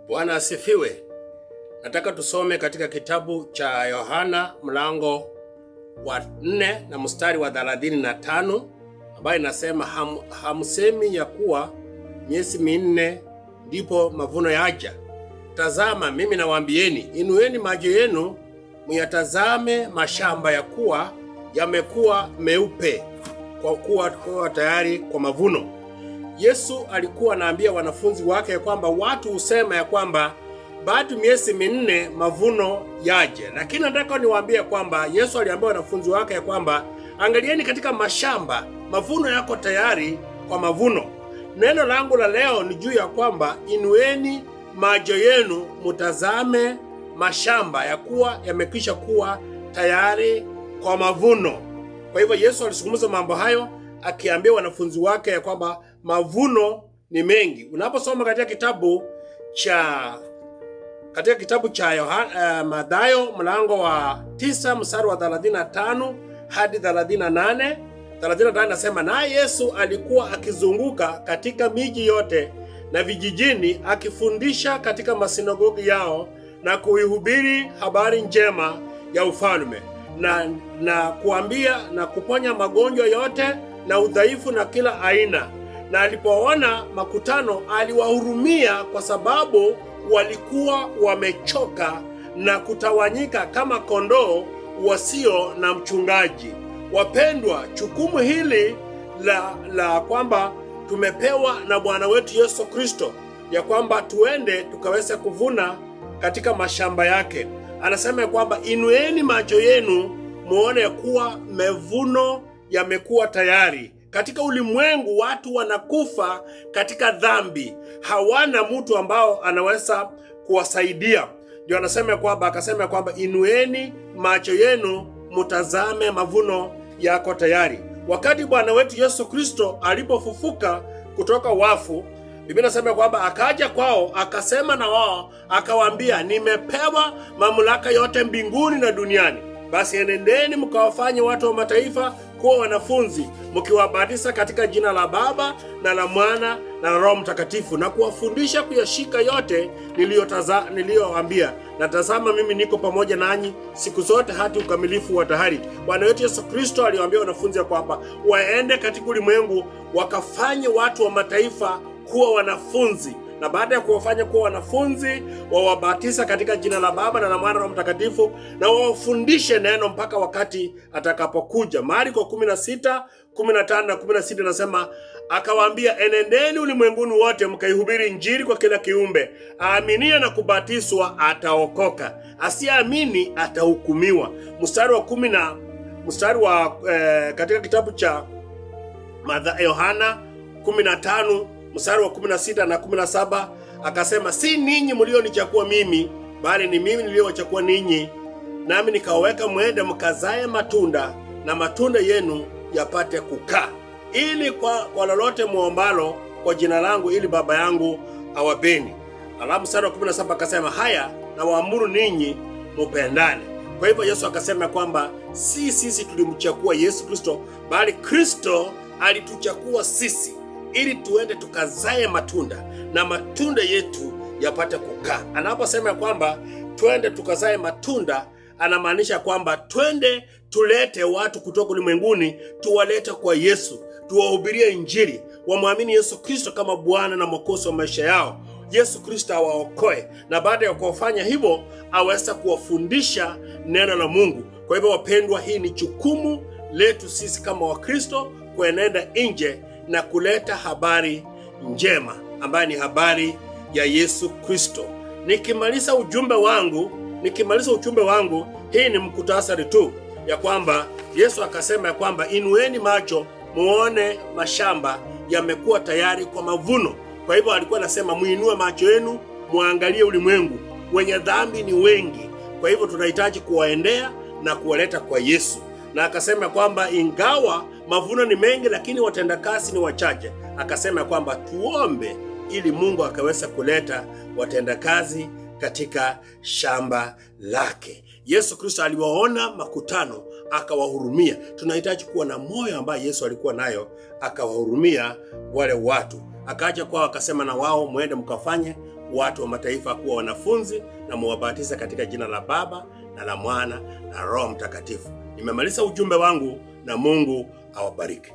Bwana asifiwe. Nataka tusome katika kitabu cha Yohana mlango wa 4 na mstari wa 35 ambayo inasema hamsemi ya kuwa miezi minne ndipo mavuno yaja. Tazama, mimi nawaambieni, inueni macho yenu muyatazame mashamba ya kuwa yamekuwa meupe kwa kuwa tayari kwa mavuno. Yesu alikuwa anaambia wanafunzi wake kwamba watu husema ya kwamba baada miezi minne mavuno yaje. Lakini nataka niwaambie kwamba Yesu aliambia wanafunzi wake ya kwamba angalieni katika mashamba, mavuno yako tayari kwa mavuno. Neno langu la leo ni juu ya kwamba inueni macho yenu mutazame mashamba ya kuwa yamekwisha kuwa tayari kwa mavuno. Kwa hivyo Yesu alizungumza mambo hayo akiambia wanafunzi wake ya kwamba mavuno ni mengi. Unaposoma katika kitabu cha Mathayo mlango wa 9 mstari wa 35 hadi 38. 38 nasema, na Yesu alikuwa akizunguka katika miji yote na vijijini akifundisha katika masinagogi yao na kuihubiri habari njema ya ufalme na kuambia na kuponya magonjwa yote na udhaifu na kila aina. Na alipoona makutano aliwahurumia kwa sababu walikuwa wamechoka na kutawanyika kama kondoo wasio na mchungaji. Wapendwa, jukumu hili la kwamba tumepewa na Bwana wetu Yesu Kristo ya kwamba tuende tukaweze kuvuna katika mashamba yake. Anasema kwamba inueni macho yenu muone kuwa mavuno yamekuwa tayari. Katika ulimwengu watu wanakufa katika dhambi, hawana mtu ambao anaweza kuwasaidia. Ndio akasema kwamba inueni macho yenu mutazame mavuno yako tayari. Wakati Bwana wetu Yesu Kristo alipofufuka kutoka wafu, Biblia inasema kwamba akaja kwao, akasema na wao, akawaambia, nimepewa mamlaka yote mbinguni na duniani. Basi enendeni mkawafanye watu wa mataifa kuwa wanafunzi, mkiwabatiza katika jina la Baba na la Mwana na la Roho Mtakatifu, na kuwafundisha kuyashika yote niliyowaambia. Na tazama, mimi niko pamoja nanyi siku zote hadi ukamilifu wa dahari. Bwana wetu Yesu Kristo aliwaambia wanafunzi kwamba waende katika ulimwengu wakafanye watu wa mataifa kuwa wanafunzi, na baada ya kuwafanya kuwa wanafunzi wawabatiza katika jina la Baba na la Mwana na Roho Mtakatifu, na wawafundishe neno mpaka wakati atakapokuja. Marko 16:15 na 16 nasema, akawaambia, enendeni ulimwenguni wote mkaihubiri Injili kwa kila kiumbe. Aaminie na kubatizwa ataokoka, asiamini atahukumiwa. Katika kitabu cha Yohana 15 mstari wa 16 na 17 akasema, si ninyi mlionichagua mimi, bali ni mimi niliyowachagua ninyi, nami nikaweka mwende mkazae matunda, na matunda yenu yapate kukaa, ili kwa lolote muombalo kwa jina langu, ili Baba yangu awapeni. Alafu mstari wa 17 akasema, haya na waamuru ninyi mupendane. Kwa hivyo Yesu akasema kwamba si sisi tulimchagua Yesu Kristo, bali Kristo alituchagua sisi ili tuende tukazae matunda na matunda yetu yapate kukaa. Anaposema kwamba twende tukazae matunda, anamaanisha kwamba twende tulete watu kutoka ulimwenguni, tuwalete kwa Yesu, tuwahubirie Injili, wamwamini Yesu Kristo kama Bwana na Mwokozi wa maisha yao. Yesu Kristo awaokoe, na baada ya kufanya hivyo aweza kuwafundisha neno la Mungu. Kwa hivyo wapendwa, hii ni jukumu letu sisi kama Wakristo kuenenda nje na kuleta habari njema ambayo ni habari ya Yesu Kristo. Nikimaliza ujumbe wangu, hii ni mkutasari tu ya kwamba Yesu akasema ya kwamba inueni macho muone mashamba yamekuwa tayari kwa mavuno. Kwa hivyo alikuwa anasema muinue macho yenu muangalie ulimwengu, wenye dhambi ni wengi. Kwa hivyo tunahitaji kuwaendea na kuwaleta kwa Yesu. Na akasema kwamba ingawa mavuno ni mengi, lakini watendakazi ni wachache. Akasema kwamba tuombe ili Mungu akaweza kuleta watendakazi katika shamba lake. Yesu Kristo aliwaona makutano akawahurumia. Tunahitaji kuwa na moyo ambayo Yesu alikuwa nayo, akawahurumia wale watu. Akaja kwao akasema na wao, muende mkafanye watu wa mataifa kuwa wanafunzi na muwabatize katika jina la Baba na la Mwana na Roho Mtakatifu. Nimemaliza ujumbe wangu na Mungu awabariki.